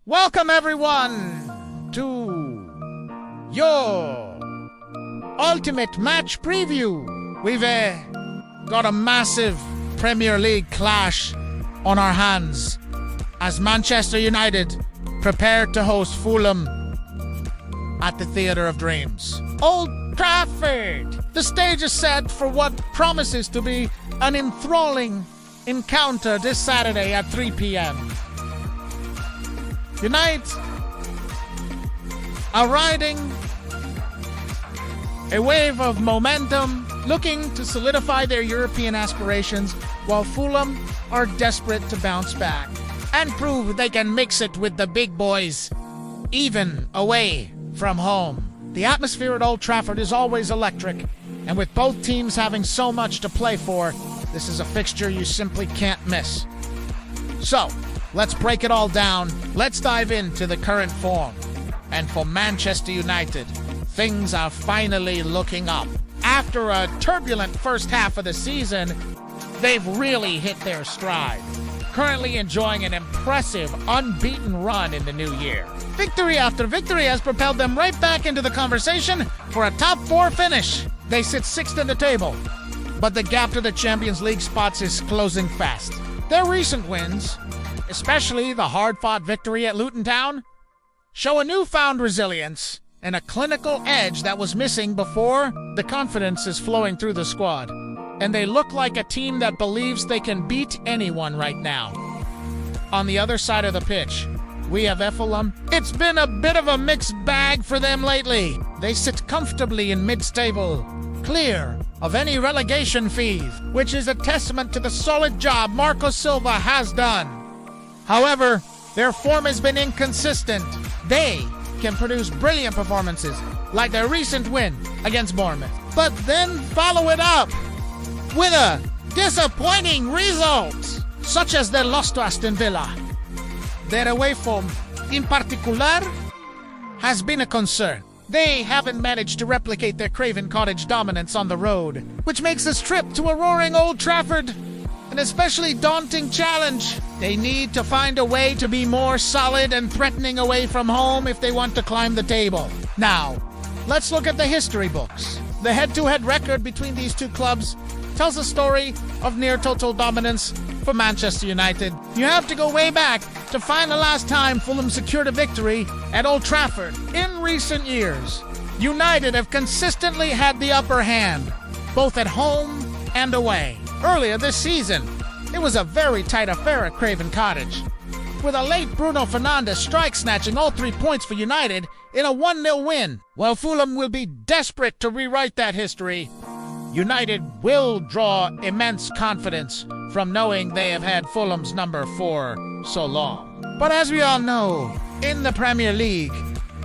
Welcome everyone to your ultimate match preview. We've got a massive Premier League clash on our hands as Manchester United prepare to host Fulham at the Theatre of Dreams. Old Trafford! The stage is set for what promises to be an enthralling encounter this Saturday at 3 p.m. United are riding a wave of momentum, looking to solidify their European aspirations, while Fulham are desperate to bounce back and prove they can mix it with the big boys, even away from home. The atmosphere at Old Trafford is always electric, and with both teams having so much to play for, this is a fixture you simply can't miss. So, let's break it all down. Let's dive into the current form. And for Manchester United, things are finally looking up. After a turbulent first half of the season, they've really hit their stride, currently enjoying an impressive, unbeaten run in the new year. Victory after victory has propelled them right back into the conversation for a top 4 finish. They sit 6th in the table, but the gap to the Champions League spots is closing fast. Their recent wins, especially the hard-fought victory at Luton Town, show a newfound resilience and a clinical edge that was missing before. The confidence is flowing through the squad, and they look like a team that believes they can beat anyone right now. On the other side of the pitch, we have Fulham. It's been a bit of a mixed bag for them lately. They sit comfortably in mid-table, clear of any relegation fees, which is a testament to the solid job Marco Silva has done. However, their form has been inconsistent. They can produce brilliant performances, like their recent win against Bournemouth, but then follow it up with a disappointing result, such as their loss to Aston Villa. Their away form, in particular, has been a concern. They haven't managed to replicate their Craven Cottage dominance on the road, which makes this trip to a roaring Old Trafford an especially daunting challenge. They need to find a way to be more solid and threatening away from home if they want to climb the table. Now, let's look at the history books. The head-to-head record between these two clubs tells a story of near-total dominance for Manchester United. You have to go way back to find the last time Fulham secured a victory at Old Trafford. In recent years, United have consistently had the upper hand, both at home and away. Earlier this season, it was a very tight affair at Craven Cottage, with a late Bruno Fernandes strike snatching all 3 points for United in a 1-0 win. While Fulham will be desperate to rewrite that history, United will draw immense confidence from knowing they have had Fulham's number for so long. But as we all know, in the Premier League,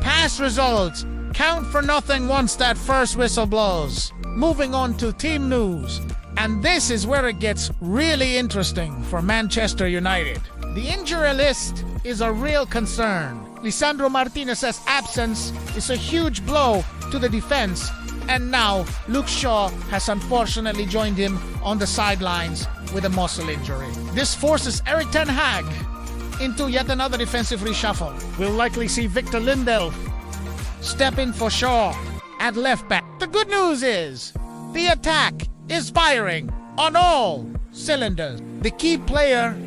past results count for nothing once that first whistle blows. Moving on to team news, and this is where it gets really interesting for Manchester United. The injury list is a real concern. Lisandro Martinez's absence is a huge blow to the defense, and now Luke Shaw has unfortunately joined him on the sidelines with a muscle injury. This forces Erik ten Hag into yet another defensive reshuffle. We'll likely see Victor Lindelof step in for Shaw at left back. The good news is the attack is firing on all cylinders. The key player,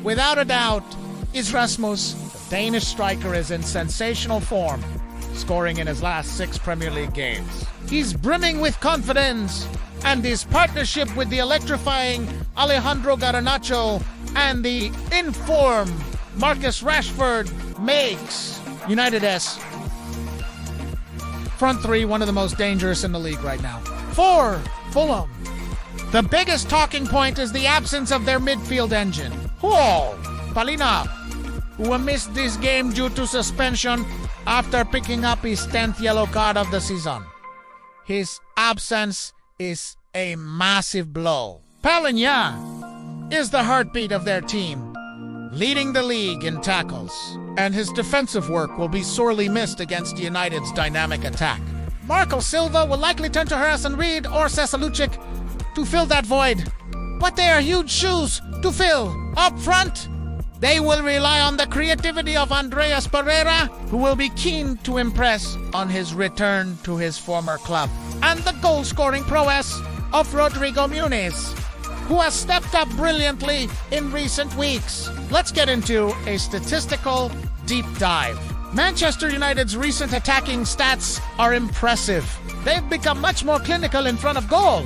without a doubt, is Rasmus. The Danish striker is in sensational form, scoring in his last 6 Premier League games. He's brimming with confidence, and his partnership with the electrifying Alejandro Garnacho and the in-form Marcus Rashford makes United's front 3 one of the most dangerous in the league right now. For Fulham, the biggest talking point is the absence of their midfield engine. Palina, who missed this game due to suspension after picking up his 10th yellow card of the season. His absence is a massive blow. Palhinha is the heartbeat of their team, leading the league in tackles, and his defensive work will be sorely missed against United's dynamic attack. Marco Silva will likely turn to Harrison Reed or Sasa Lucic to fill that void, but they are huge shoes to fill. Up front, They will rely on the creativity of Andreas Pereira, who will be keen to impress on his return to his former club, and the goal-scoring prowess of Rodrigo Muniz, who has stepped up brilliantly in recent weeks. Let's get into a statistical deep dive. Manchester United's recent attacking stats are impressive. They've become much more clinical in front of goal,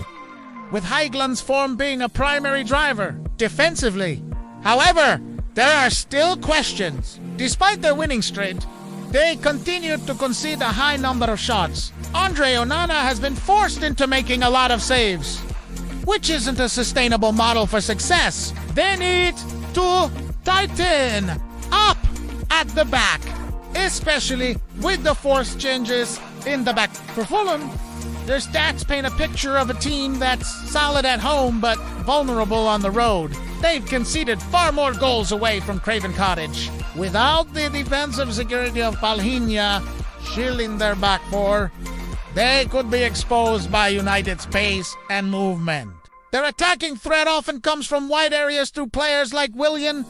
with Haigland's form being a primary driver defensively. However, there are still questions. Despite their winning streak, they continue to concede a high number of shots. Andre Onana has been forced into making a lot of saves, which isn't a sustainable model for success. They need to tighten up at the back, especially with the forced changes in the back. For Fulham, their stats paint a picture of a team that's solid at home but vulnerable on the road. They've conceded far more goals away from Craven Cottage. Without the defensive security of Palhinha shielding their back four, they could be exposed by United's pace and movement. Their attacking threat often comes from wide areas through players like Willian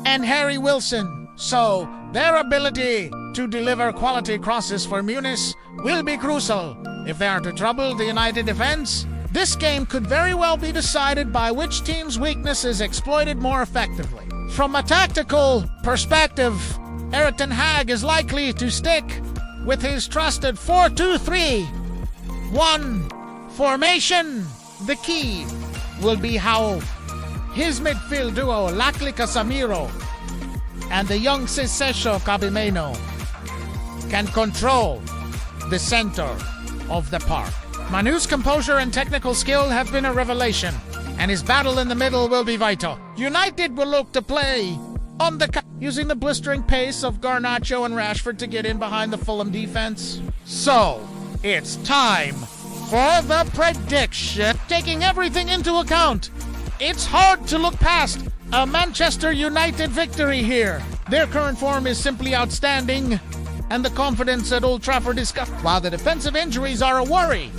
and Harry Wilson. So, their ability to deliver quality crosses for Muniz will be crucial. If they are to trouble the United defense, this game could very well be decided by which team's weakness is exploited more effectively. From a tactical perspective, Erik ten Hag is likely to stick with his trusted 4-2-3-1 formation. The key will be how his midfield duo, Lacli Casemiro and the young Cicesio Cabimeno, can control the center of the park. Manu's composure and technical skill have been a revelation, and his battle in the middle will be vital. United will look to play on the using the blistering pace of Garnacho and Rashford to get in behind the Fulham defense. So, it's time for the prediction. Taking everything into account, it's hard to look past a Manchester United victory here. Their current form is simply outstanding, and the confidence at Old Trafford is scuffed. While the defensive injuries are a worry,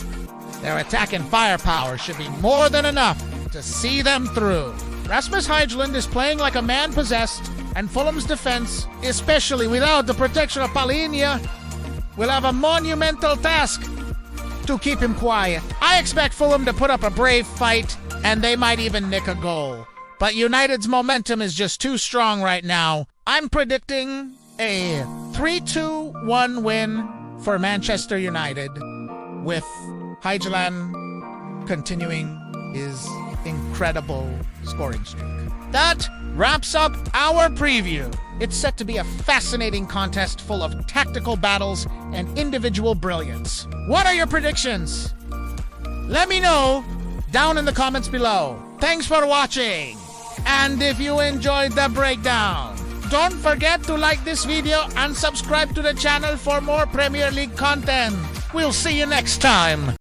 their attack and firepower should be more than enough to see them through. Rasmus Højlund is playing like a man possessed, and Fulham's defense, especially without the protection of Palhinha, will have a monumental task to keep him quiet. I expect Fulham to put up a brave fight, and they might even nick a goal. But United's momentum is just too strong right now. I'm predicting a 3-2-1 win for Manchester United, with Højlund continuing his incredible scoring streak. That wraps up our preview. It's set to be a fascinating contest full of tactical battles and individual brilliance. What are your predictions? Let me know down in the comments below. Thanks for watching. And if you enjoyed the breakdown, don't forget to like this video and subscribe to the channel for more Premier League content. We'll see you next time.